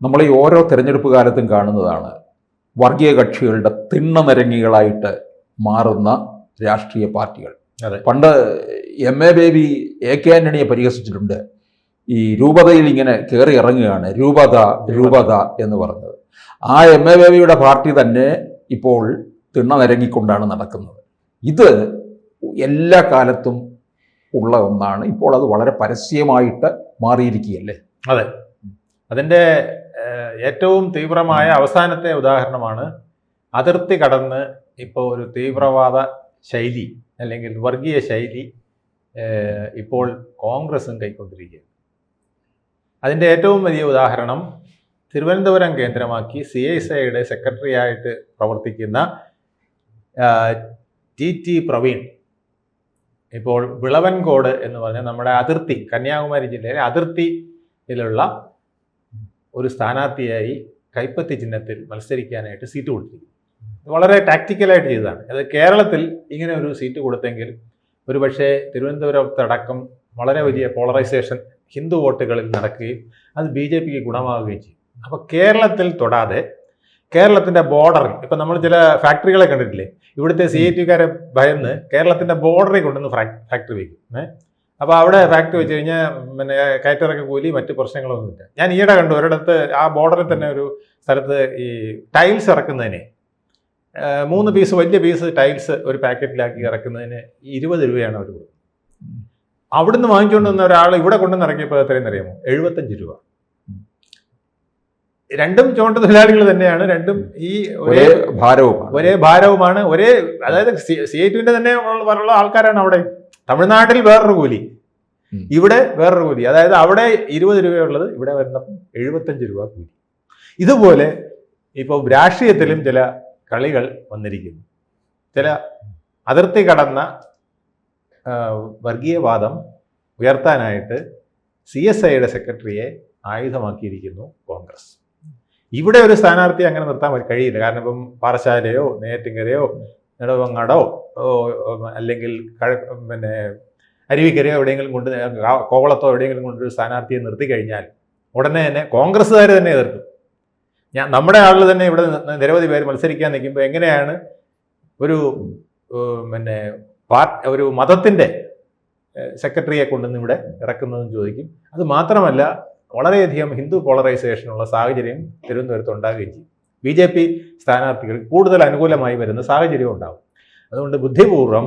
നമ്മൾ ഈ ഓരോ തെരഞ്ഞെടുപ്പ് കാലത്തും കാണുന്നതാണ് വർഗീയ കക്ഷികളുടെ തിണ്ണനിരങ്ങികളായിട്ട് മാറുന്ന രാഷ്ട്രീയ പാർട്ടികൾ. പണ്ട് എം.എ. ബേബി എ.കെ. ആന്റണിയെ പരിഹസിച്ചിട്ടുണ്ട്. ഈ രൂപതയിൽ ഇങ്ങനെ കയറി ഇറങ്ങുകയാണ്, രൂപത എന്ന് പറഞ്ഞത്. ആ എം.എ. ബേബിയുടെ പാർട്ടി തന്നെ ഇപ്പോൾ തിണ്ണനിരങ്ങിക്കൊണ്ടാണ് നടക്കുന്നത്. ഇത് എല്ലാ കാലത്തും ഉള്ള ഒന്നാണ്. ഇപ്പോൾ അത് വളരെ പരസ്യമായിട്ട് മാറിയിരിക്കുകയല്ലേ? അതെ, അതിൻ്റെ ഏറ്റവും തീവ്രമായ അവസാനത്തെ ഉദാഹരണമാണ് അതിർത്തി കടന്ന് ഇപ്പോൾ ഒരു തീവ്രവാദ ശൈലി അല്ലെങ്കിൽ വർഗീയ ശൈലി ഇപ്പോൾ കോൺഗ്രസും കൈക്കൊണ്ടിരിക്കുകയാണ്. അതിൻ്റെ ഏറ്റവും വലിയ ഉദാഹരണം തിരുവനന്തപുരം കേന്ദ്രമാക്കി CSIയുടെ സെക്രട്ടറിയായിട്ട് പ്രവർത്തിക്കുന്ന ടി പ്രവീൺ ഇപ്പോൾ വിളവൻകോട് എന്ന് പറഞ്ഞ നമ്മുടെ അതിർത്തി, കന്യാകുമാരി ജില്ലയിലെ അതിർത്തിയിലുള്ള ഒരു സ്ഥാനാർത്ഥിയായി കൈപ്പത്തി ചിഹ്നത്തിൽ മത്സരിക്കാനായിട്ട് സീറ്റ് കൊടുത്തിരിക്കുന്നു. വളരെ ടാക്റ്റിക്കലായിട്ട് ചെയ്തതാണ്. അത് കേരളത്തിൽ ഇങ്ങനെ ഒരു സീറ്റ് കൊടുത്തെങ്കിൽ ഒരുപക്ഷെ തിരുവനന്തപുരത്തടക്കം വളരെ വലിയ പോളറൈസേഷൻ ഹിന്ദു വോട്ടുകളിൽ നടക്കുകയും അത് BJPക്ക് ഗുണമാവുകയും ചെയ്യും. അപ്പോൾ കേരളത്തിൽ തൊടാതെ കേരളത്തിൻ്റെ ബോർഡറിൽ, ഇപ്പം നമ്മൾ ചില ഫാക്ടറികളെ കണ്ടിട്ടില്ലേ, ഇവിടുത്തെ CIT-കാരെ ഭയന്ന് കേരളത്തിൻ്റെ ബോർഡറിൽ കൊണ്ടുവന്ന് ഫാക്ടറി വയ്ക്കും. അപ്പോൾ അവിടെ ഫാക്ടറി വെച്ച് കഴിഞ്ഞാൽ പിന്നെ കയറ്റിറക്ക കൂലി മറ്റ് പ്രശ്നങ്ങളൊന്നുമില്ല. ഞാൻ ഈയിടെ കണ്ടു ഒരിടത്ത് ആ ബോർഡറിൽ തന്നെ ഒരു സ്ഥലത്ത് ഈ ടൈൽസ് ഇറക്കുന്നതിന് 3 പീസ് വലിയ പീസ് ടൈൽസ് ഒരു പാക്കറ്റിലാക്കി ഇറക്കുന്നതിന് 20 രൂപയാണ് അവർ കൊടുക്കുന്നത്. അവിടുന്ന് വാങ്ങിച്ചുകൊണ്ട് വന്ന ഒരാൾ ഇവിടെ കൊണ്ടുവന്ന് ഇറക്കിയപ്പോൾ എത്രയെന്ന് അറിയാമോ? 75 രൂപ. രണ്ടും ചുമട്ട് തൊഴിലാളികൾ തന്നെയാണ്, രണ്ടും ഈ ഒരേ ഭാരവുമാണ്, അതായത് CIT-ന്റെ തന്നെ ഉള്ള ആൾക്കാരാണ്. അവിടെ തമിഴ്നാട്ടിൽ വേറൊരു കൂലി, ഇവിടെ വേറൊരു കൂലി. അതായത് അവിടെ 20 രൂപയുള്ളത് ഇവിടെ വരുന്നപ്പം 75 രൂപ കൂലി. ഇതുപോലെ ഇപ്പോൾ രാഷ്ട്രീയത്തിലും ചില കളികൾ വന്നിരിക്കുന്നു. ചില അതിർത്തി കടന്ന വർഗീയവാദം ഉയർത്താനായിട്ട് CSIയുടെ സെക്രട്ടറിയെ ആയുധമാക്കിയിരിക്കുന്നു കോൺഗ്രസ്. ഇവിടെ ഒരു സ്ഥാനാർത്ഥി അങ്ങനെ നിർത്താൻ കഴിയില്ല. കാരണം ഇപ്പം പാറശാലയോ നെയ്യാറ്റിൻകരയോ നെടുമങ്ങാടോ അല്ലെങ്കിൽ പിന്നെ അരുവിക്കരയോ എവിടെയെങ്കിലും കൊണ്ട്, കോവളത്തോ എവിടെയെങ്കിലും കൊണ്ടൊരു സ്ഥാനാർത്ഥിയെ നിർത്തി കഴിഞ്ഞാൽ ഉടനെ തന്നെ കോൺഗ്രസ്സുകാർ തന്നെ എതിർക്കും. നമ്മുടെ ആളിൽ തന്നെ ഇവിടെ നിരവധി പേര് മത്സരിക്കാൻ നിൽക്കുമ്പോൾ എങ്ങനെയാണ് പിന്നെ ഒരു മതത്തിൻ്റെ സെക്രട്ടറിയെ കൊണ്ടുവന്ന് ഇവിടെ ഇറക്കുന്നതെന്ന് ചോദിക്കും. അത് മാത്രമല്ല, വളരെയധികം ഹിന്ദു പോളറൈസേഷനുള്ള സാഹചര്യം തിരുവനന്തപുരത്ത് ഉണ്ടാകുകയും ചെയ്യും. BJP സ്ഥാനാർത്ഥികൾ കൂടുതൽ അനുകൂലമായി വരുന്ന സാഹചര്യം ഉണ്ടാകും. അതുകൊണ്ട് ബുദ്ധിപൂർവ്വം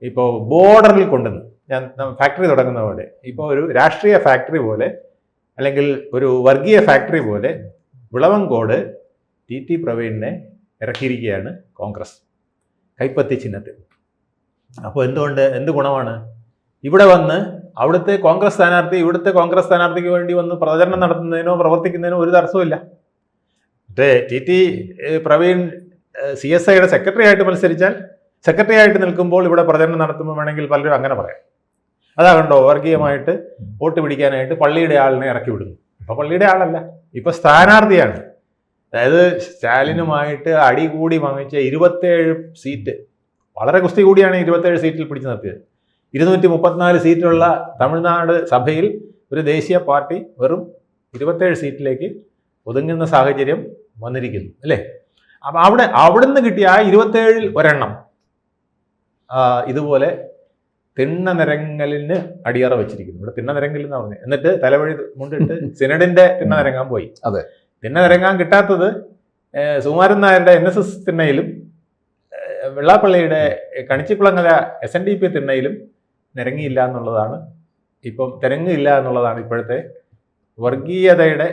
ഇപ്പോൾ ബോർഡറിൽ കൊണ്ടുവന്ന്, ഞാൻ ഫാക്ടറി തുടങ്ങുന്ന പോലെ, ഇപ്പോൾ ഒരു രാഷ്ട്രീയ ഫാക്ടറി പോലെ അല്ലെങ്കിൽ ഒരു വർഗീയ ഫാക്ടറി പോലെ വിളവൻകോട് ടി പ്രവീണിനെ ഇറക്കിയിരിക്കുകയാണ് കോൺഗ്രസ് കൈപ്പത്തി ചിഹ്നത്തിൽ. അപ്പോൾ എന്ത് ഗുണമാണ്? ഇവിടെ വന്ന് അവിടുത്തെ കോൺഗ്രസ് സ്ഥാനാർത്ഥി ഇവിടുത്തെ കോൺഗ്രസ് സ്ഥാനാർത്ഥിക്ക് വേണ്ടി വന്ന് പ്രചരണം നടത്തുന്നതിനോ പ്രവർത്തിക്കുന്നതിനോ ഒരു തടസ്സമില്ല. ടി പ്രവീൺ CSIയുടെ സെക്രട്ടറി ആയിട്ട് മത്സരിച്ചാൽ, സെക്രട്ടറി ആയിട്ട് നിൽക്കുമ്പോൾ ഇവിടെ പ്രചരണം നടത്തുമ്പോൾ വേണമെങ്കിൽ പലരും അങ്ങനെ പറയാം. അതാകണ്ടോ വർഗീയമായിട്ട് വോട്ട് പിടിക്കാനായിട്ട് പള്ളിയുടെ ആളിനെ ഇറക്കി വിടുന്നു. ഇപ്പോൾ പള്ളിയുടെ ആളല്ല, ഇപ്പോൾ സ്ഥാനാർത്ഥിയാണ്. അതായത് സ്റ്റാലിനുമായിട്ട് അടികൂടി വാങ്ങിച്ച 27 സീറ്റ്, വളരെ കുസ്തി കൂടിയാണ് 27 സീറ്റിൽ പിടിച്ചു നിർത്തിയത്. 234 സീറ്റുള്ള തമിഴ്നാട് സഭയിൽ ഒരു ദേശീയ പാർട്ടി വെറും 27 സീറ്റിലേക്ക് ഒതുങ്ങുന്ന സാഹചര്യം വന്നിരിക്കുന്നു അല്ലേ? അപ്പം അവിടുന്ന് കിട്ടിയ ആ 27-ൽ ഒരെണ്ണം ഇതുപോലെ തിണ്ണനിരങ്ങലിന് അടിയറ വെച്ചിരിക്കുന്നു. ഇവിടെ തിണ്ണനിരങ്ങൽ എന്ന് പറഞ്ഞു, എന്നിട്ട് തലവഴി മുണ്ടിട്ട് സിനഡിന്റെ തിണ്ണനിരങ്ങാൻ പോയി. അതെ, തിണ്ണനിരങ്ങാൻ കിട്ടാത്തത് സുകുമാരൻ നായരുടെ NSS തിണ്ണയിലും വെള്ളാപ്പള്ളിയുടെ കണിച്ചിക്കുളങ്ങര SNDP തിണ്ണയിലും നിരങ്ങിയില്ല എന്നുള്ളതാണ്. തിരങ്ങില്ല എന്നുള്ളതാണ് ഇപ്പോഴത്തെ വർഗീയതയുടെ.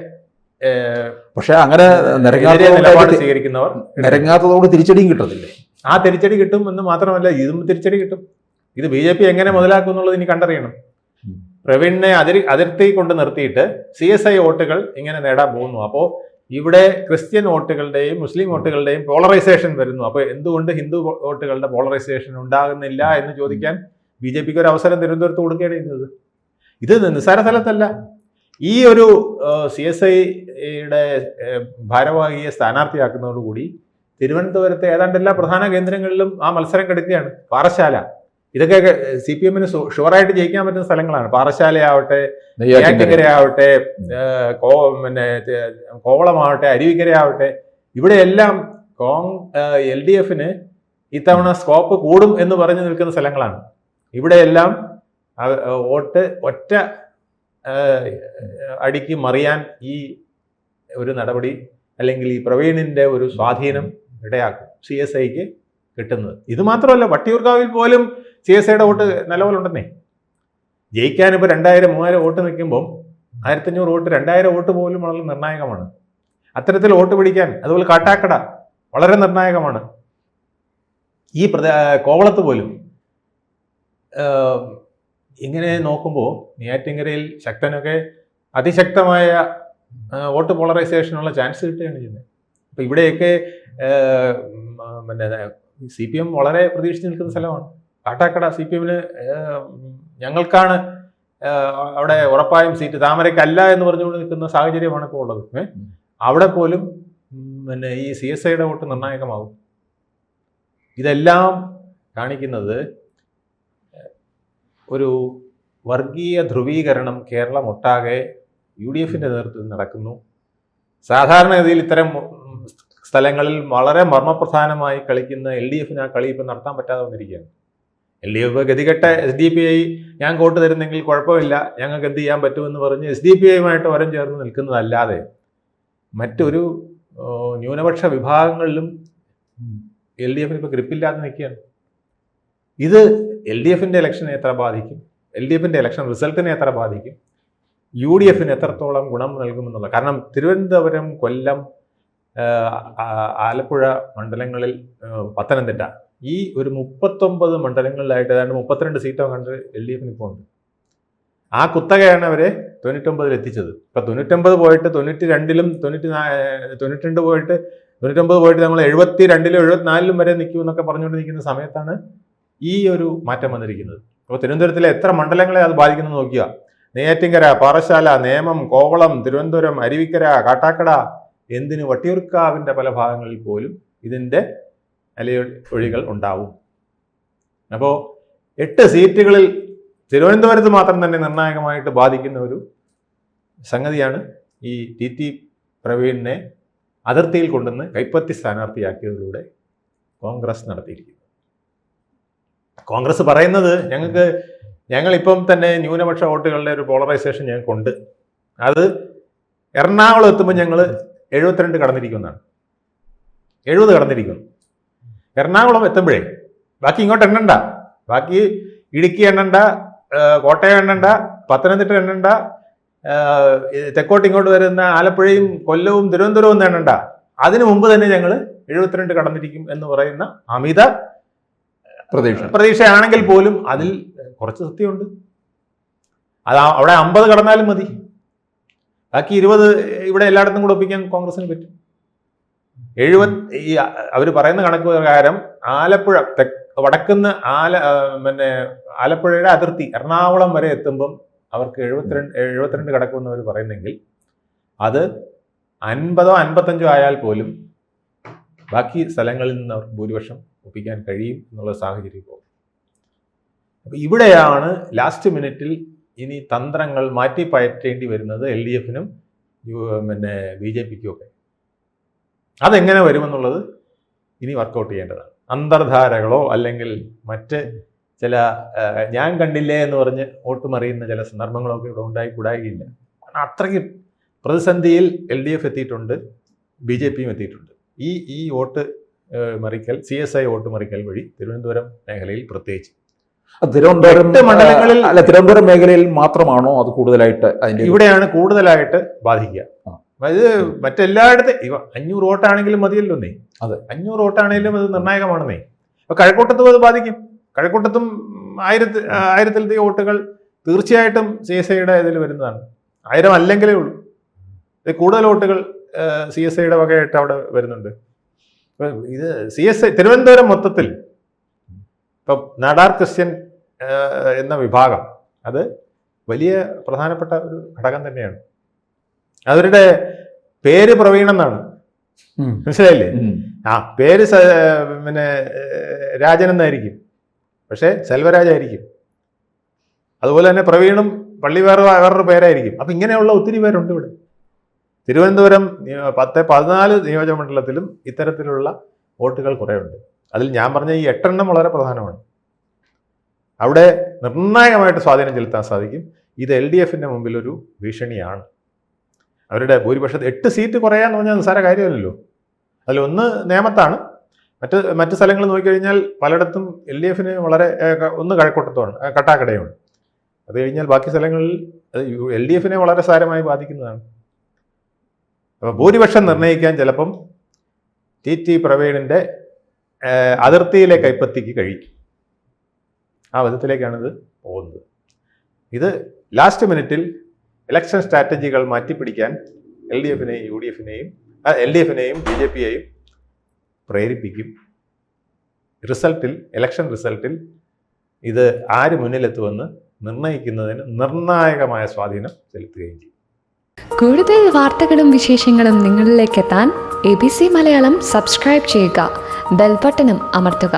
പക്ഷെ അങ്ങനെ നിലപാട് സ്വീകരിക്കുന്നവർ നിരങ്ങാത്തതോട് തിരിച്ചടിയും കിട്ടത്തില്ലേ? ആ തിരിച്ചടി കിട്ടും എന്ന് മാത്രമല്ല, ഇതും തിരിച്ചടി കിട്ടും. ഇത് BJP എങ്ങനെ മുതലാക്കും എന്നുള്ളത് ഇനി കണ്ടറിയണം. പ്രവീണിനെ അതിർത്തി കൊണ്ട് നിർത്തിയിട്ട് CSI വോട്ടുകൾ ഇങ്ങനെ നേടാൻ പോകുന്നു. അപ്പോൾ ഇവിടെ ക്രിസ്ത്യൻ വോട്ടുകളുടെയും മുസ്ലിം വോട്ടുകളുടെയും പോളറൈസേഷൻ വരുന്നു. അപ്പോൾ എന്തുകൊണ്ട് ഹിന്ദു വോട്ടുകളുടെ പോളറൈസേഷൻ ഉണ്ടാകുന്നില്ല എന്ന് ചോദിക്കാൻ BJPക്ക് ഒരു അവസരം തിരുവനന്തപുരത്ത് കൊടുക്കുകയാണ് ചെയ്യുന്നത്. ഇത് നിസ്സാര സ്ഥലത്തല്ല. ഈ ഒരു CSIയുടെ ഭാരവാഹിയെ സ്ഥാനാർത്ഥിയാക്കുന്നതോടുകൂടി തിരുവനന്തപുരത്തെ ഏതാണ്ട് എല്ലാ പ്രധാന കേന്ദ്രങ്ങളിലും ആ മത്സരം കെടുക്കുകയാണ്. പാറശാല ഇതൊക്കെ CPM ഷുവറായിട്ട് ജയിക്കാൻ പറ്റുന്ന സ്ഥലങ്ങളാണ്. പാറശാലയാവട്ടെ, നെയ്യാറ്റിൻകരയാവട്ടെ, പിന്നെ കോവളമാവട്ടെ, അരുവിക്കരയാവട്ടെ, ഇവിടെയെല്ലാം LDF ഇത്തവണ സ്കോപ്പ് കൂടും എന്ന് പറഞ്ഞു നിൽക്കുന്ന സ്ഥലങ്ങളാണ്. ഇവിടെയെല്ലാം വോട്ട് ഒറ്റ അടിക്ക് മറിയാൻ ഈ ഒരു നടപടി അല്ലെങ്കിൽ ഈ പ്രവീണിന്റെ ഒരു സ്വാധീനം ഇടയാക്കും CSIക്ക് കിട്ടുന്നത്. ഇത് മാത്രമല്ല, വട്ടിയൂർക്കാവിൽ പോലും CSIയുടെ വോട്ട് നിലവിലുണ്ടെന്നേ. ജയിക്കാൻ ഇപ്പോൾ 2000-3000 വോട്ട് നിൽക്കുമ്പം 1500 വോട്ട് 2000 വോട്ട് പോലും വളരെ നിർണായകമാണ്. അത്തരത്തിൽ വോട്ട് പിടിക്കാൻ, അതുപോലെ കാട്ടാക്കട വളരെ നിർണായകമാണ്. ഈ കോവളത്ത് പോലും ഇങ്ങനെ നോക്കുമ്പോൾ നെയ്യാറ്റിൻകരയിൽ ശക്തനൊക്കെ അതിശക്തമായ വോട്ട് പോളറൈസേഷനുള്ള ചാൻസ് കിട്ടുകയാണ് ചെയ്യുന്നത്. അപ്പം ഇവിടെയൊക്കെ പിന്നെ CPM വളരെ പ്രതീക്ഷിച്ച് നിൽക്കുന്ന സ്ഥലമാണ്. കാട്ടാക്കട CPM ഞങ്ങൾക്കാണ് അവിടെ ഉറപ്പായും സീറ്റ്, താമരയ്ക്കല്ല എന്ന് പറഞ്ഞുകൊണ്ട് നിൽക്കുന്ന സാഹചര്യമാണ് ഇപ്പോൾ ഉള്ളത്. അവിടെ പോലും പിന്നെ ഈ CSIയുടെ വോട്ട് നിർണായകമാകും. ഇതെല്ലാം കാണിക്കുന്നത് ഒരു വർഗീയ ധ്രുവീകരണം കേരളം ഒട്ടാകെ UDFന്റെ നേതൃത്വത്തിൽ നടക്കുന്നു. സാധാരണഗതിയിൽ ഇത്തരം സ്ഥലങ്ങളിൽ വളരെ മർമ്മപ്രധാനമായി കളിക്കുന്ന LDFന് ആ കളി ഇപ്പം നടത്താൻ പറ്റാതെ വന്നിരിക്കുകയാണ്. LDF ഗതികെട്ട SDPI ഞാൻ വോട്ട് തരുന്നെങ്കിൽ കുഴപ്പമില്ല, ഞങ്ങൾക്ക് എന്ത് ചെയ്യാൻ പറ്റുമെന്ന് പറഞ്ഞ് SDPIയുമായിട്ട് വരം ചേർന്ന് നിൽക്കുന്നതല്ലാതെ മറ്റൊരു ന്യൂനപക്ഷ വിഭാഗങ്ങളിലും LDFന് ഇപ്പോൾ ഗ്രിപ്പില്ലാതെ നിൽക്കുകയാണ്. ഇത് LDFന്റെ ഇലക്ഷനെ എത്ര ബാധിക്കും, LDFന്റെ ഇലക്ഷൻ റിസൾട്ടിനെ എത്ര ബാധിക്കും, UDFന് എത്രത്തോളം ഗുണം നൽകുമെന്നുള്ള, കാരണം തിരുവനന്തപുരം, കൊല്ലം, ആലപ്പുഴ മണ്ഡലങ്ങളിൽ, പത്തനംതിട്ട, ഈ ഒരു 39 മണ്ഡലങ്ങളിലായിട്ട് ഏതാണ്ട് 32 സീറ്റോ കണ്ട് LDFന് ഇപ്പോൾ ഉണ്ട്. ആ കുത്തകയാണ് അവരെ 99 എത്തിച്ചത്. ഇപ്പം 99 പോയിട്ട് 92-ലും 92 പോയിട്ട് 99 പോയിട്ട് നമ്മൾ 72-ലും 74-ലും വരെ നിൽക്കുമെന്നൊക്കെ പറഞ്ഞുകൊണ്ടിരിക്കുന്ന സമയത്താണ് ഈ ഒരു മാറ്റം വന്നിരിക്കുന്നത്. അപ്പോൾ തിരുവനന്തപുരത്തിലെ എത്ര മണ്ഡലങ്ങളെ അത് ബാധിക്കുന്നത് നോക്കുക. നെയ്യാറ്റിൻകര, പാറശാല, നേമം, കോവളം, തിരുവനന്തപുരം, അരുവിക്കര, കാട്ടാക്കട, എന്തിന് വട്ടിയൂർക്കാവിൻ്റെ പല ഭാഗങ്ങളിൽ പോലും ഇതിൻ്റെ അലയൊഴികൾ ഉണ്ടാവും. അപ്പോൾ 8 സീറ്റുകളിൽ തിരുവനന്തപുരത്ത് മാത്രം തന്നെ നിർണായകമായിട്ട് ബാധിക്കുന്ന ഒരു സംഗതിയാണ് ഈ TT പ്രവീണിനെ അതിർത്തിയിൽ കൊണ്ടുവന്ന് കൈപ്പത്തി സ്ഥാനാർത്ഥിയാക്കിയതിലൂടെ കോൺഗ്രസ് നടത്തിയിരിക്കുന്നത്. കോൺഗ്രസ് പറയുന്നത് ഞങ്ങളിപ്പം തന്നെ ന്യൂനപക്ഷ വോട്ടുകളുടെ ഒരു പോളറൈസേഷൻ ഞങ്ങൾക്കുണ്ട്, അത് എറണാകുളം എത്തുമ്പോൾ ഞങ്ങൾ 72 കടന്നിരിക്കുന്നതാണ്. 70 കടന്നിരിക്കുന്നു. എറണാകുളം എത്തുമ്പോഴേ ബാക്കി ഇങ്ങോട്ട് എണ്ണണ്ട, ബാക്കി ഇടുക്കി എണ്ണണ്ട, കോട്ടയം എണ്ണണ്ട, പത്തനംതിട്ട എണ്ണണ്ട, തെക്കോട്ട് ഇങ്ങോട്ട് വരുന്ന ആലപ്പുഴയും കൊല്ലവും തിരുവനന്തപുരവും എണ്ണണ്ട, അതിനു മുമ്പ് തന്നെ ഞങ്ങൾ 72 കടന്നിരിക്കും എന്ന് പറയുന്ന അമിത പ്രതീക്ഷയാണെങ്കിൽ പോലും അതിൽ കുറച്ച് സത്യമുണ്ട്. അത് അവിടെ 50 കടന്നാലും മതി, ബാക്കി 20 ഇവിടെ എല്ലായിടത്തും കൂടെ ഒപ്പിക്കാൻ കോൺഗ്രസിന് പറ്റും. 70 ഈ അവർ പറയുന്ന കണക്ക് പ്രകാരം ആലപ്പുഴ വടക്കുന്ന് പിന്നെ ആലപ്പുഴയുടെ അതിർത്തി എറണാകുളം വരെ എത്തുമ്പം അവർക്ക് 72 കടക്കുമെന്ന് അവർ പറയുന്നെങ്കിൽ അത് 50-ഓ 55-ഓ ആയാൽ പോലും ബാക്കി സ്ഥലങ്ങളിൽ നിന്ന് അവർക്ക് ഭൂരിപക്ഷം ഒപ്പിക്കാൻ കഴിയും എന്നുള്ള സാഹചര്യം പോകും. അപ്പം ഇവിടെയാണ് ലാസ്റ്റ് മിനിറ്റിൽ ഇനി തന്ത്രങ്ങൾ മാറ്റി പയറ്റേണ്ടി വരുന്നത് LDFനും പിന്നെ BJPക്കും ഒക്കെ. അതെങ്ങനെ വരുമെന്നുള്ളത് ഇനി വർക്കൗട്ട് ചെയ്യേണ്ടതാണ്. അന്തർധാരകളോ അല്ലെങ്കിൽ മറ്റ് ചില ഞാൻ കണ്ടില്ലേ എന്ന് പറഞ്ഞ് വോട്ട് മറിയുന്ന ചില സന്ദർഭങ്ങളൊക്കെ ഇവിടെ ഉണ്ടായിക്കൂടായില്ല. അത്രയ്ക്ക് പ്രതിസന്ധിയിൽ LDF എത്തിയിട്ടുണ്ട്, BJPയും എത്തിയിട്ടുണ്ട്. ഈ വോട്ട് മറിക്കൽ, CSI വോട്ട് മറിക്കൽ വഴി തിരുവനന്തപുരം മേഖലയിൽ പ്രത്യേകിച്ച് തിരുവനന്തപുരം മേഖലയിൽ മാത്രമാണോ അത് കൂടുതലായിട്ട്? ഇവിടെയാണ് കൂടുതലായിട്ട് ബാധിക്കുക. അതായത് മറ്റെല്ലായിടത്തും 500 വോട്ടാണെങ്കിലും മതിയല്ലോ എന്നേ. അതെ, 500 വോട്ടാണെങ്കിലും അത് നിർണായകമാണെന്നേ. അപ്പൊ കഴക്കൂട്ടത്തും അത് ബാധിക്കും. കഴക്കൂട്ടത്തും 1000-ൽ വോട്ടുകൾ തീർച്ചയായിട്ടും CSIയുടെ ഇതിൽ വരുന്നതാണ്. 1000 അല്ലെങ്കിലേ ഉള്ളൂ. കൂടുതൽ വോട്ടുകൾ CSIയുടെ വകയായിട്ട് അവിടെ വരുന്നുണ്ട്. ഇത് CSI തിരുവനന്തപുരം മൊത്തത്തിൽ ഇപ്പം നാടാർ ക്രിസ്ത്യൻ എന്ന വിഭാഗം അത് വലിയ പ്രധാനപ്പെട്ട ഒരു ഘടകം തന്നെയാണ്. അവരുടെ പേര് പ്രവീണെന്നാണ്, മനസ്സിലായില്ലേ? പേര് പിന്നെ രാജൻ എന്നായിരിക്കും, പക്ഷേ സെൽവരാജായിരിക്കും. അതുപോലെ തന്നെ പ്രവീണും പള്ളി വേറൊരു പേരായിരിക്കും. അപ്പം ഇങ്ങനെയുള്ള ഒത്തിരി പേരുണ്ട് ഇവിടെ. തിരുവനന്തപുരം 10-14 നിയോജകമണ്ഡലത്തിലും ഇത്തരത്തിലുള്ള വോട്ടുകൾ കുറേ ഉണ്ട്. അതിൽ ഞാൻ പറഞ്ഞ ഈ 8 എണ്ണം വളരെ പ്രധാനമാണ്. അവിടെ നിർണായകമായിട്ട് സ്വാധീനം ചെലുത്താൻ സാധിക്കും. ഇത് LDFന്റെ മുമ്പിൽ ഒരു ഭീഷണിയാണ്. അവരുടെ ഭൂരിപക്ഷത്തിൽ 8 സീറ്റ് കുറയാന്ന് പറഞ്ഞാൽ നിസ്സാര കാര്യമല്ലല്ലോ. അതിലൊന്ന് നേമത്താണ്. മറ്റ് സ്ഥലങ്ങൾ നോക്കിക്കഴിഞ്ഞാൽ പലയിടത്തും LDFന് വളരെ ഒന്ന് കഴക്കൂട്ടത്തുമാണ്, കട്ടാക്കടയുമാണ്. അത് കഴിഞ്ഞാൽ ബാക്കി സ്ഥലങ്ങളിൽ അത് LDFനെ വളരെ സാരമായി ബാധിക്കുന്നതാണ്. അപ്പോൾ ഭൂരിപക്ഷം നിർണ്ണയിക്കാൻ ചിലപ്പം TT പ്രവീണിൻ്റെ അതിർത്തിയിലെ കൈപ്പത്തിക്ക് കഴിയും. ആ വിധത്തിലേക്കാണിത് പോകുന്നത്. ഇത് ലാസ്റ്റ് മിനിറ്റിൽ ഇലക്ഷൻ സ്ട്രാറ്റജികൾ മാറ്റിപ്പിടിക്കാൻ LDFനെയും BJPയെയും പ്രേരിപ്പിക്കും. ഇലക്ഷൻ റിസൾട്ടിൽ ഇത് ആര് മുന്നിലെത്തുമെന്ന് നിർണ്ണയിക്കുന്നതിന് നിർണായകമായ സ്വാധീനം ചെലുത്തുകയും ചെയ്യും. കൂടുതൽ വാർത്തകളും വിശേഷങ്ങളും നിങ്ങളിലേക്ക് എത്താൻ ABC മലയാളം സബ്സ്ക്രൈബ് ചെയ്യുക, ബെൽ ബട്ടണും അമർത്തുക.